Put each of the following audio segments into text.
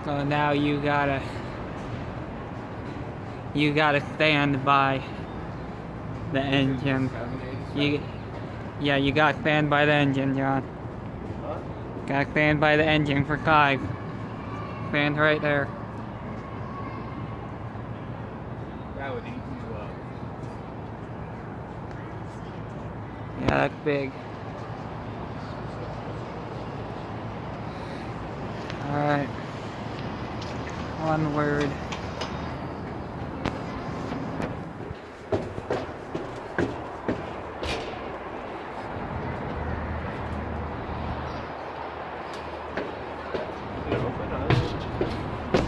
So now you gotta stand by the engine. Yeah, you gotta stand by the engine, John. Gotta stand by the engine for 5. Stand right there. That would eat you up. Yeah, that's big. Alright. Onward.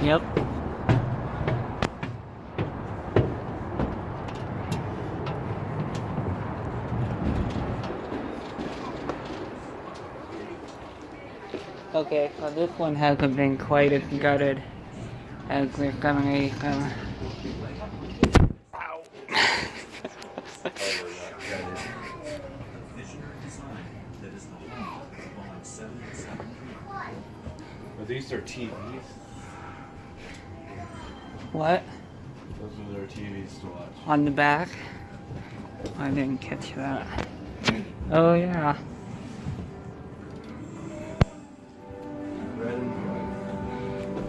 Yep. Okay, so this one hasn't been quite as gutted as they're coming. Ow. These are TVs. What? Those are their TVs to watch. On the back? I didn't catch that. Oh yeah.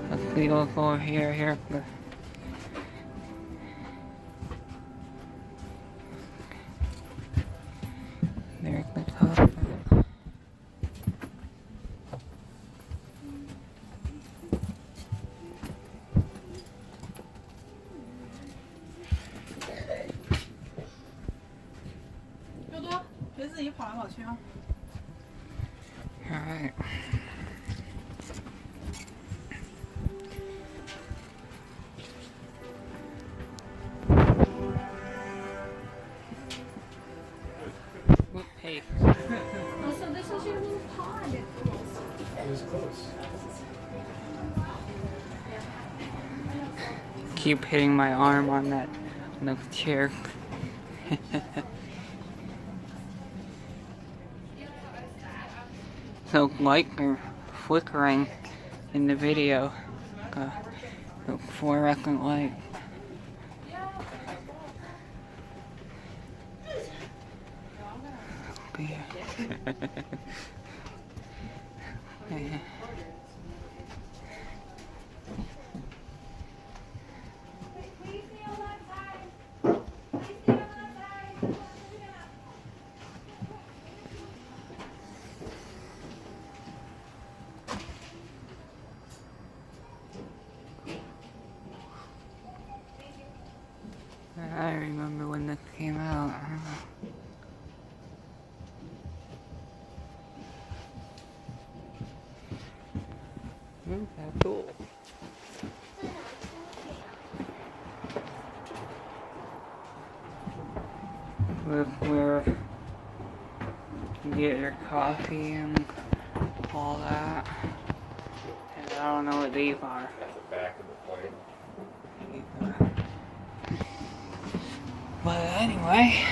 Let's see what's over here. There's the top. Alright. Hey. Oh, so this is your little pod. It was close. Keep hitting my arm on the chair. So lights are flickering in the video. The fluorescent light. I remember when this came out. That's cool. With where you get your coffee and all that. And I don't know what these are. At the back of the plane. But anyway,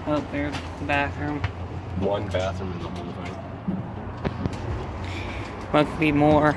oh, there's the bathroom. One bathroom in the whole thing. Must be more.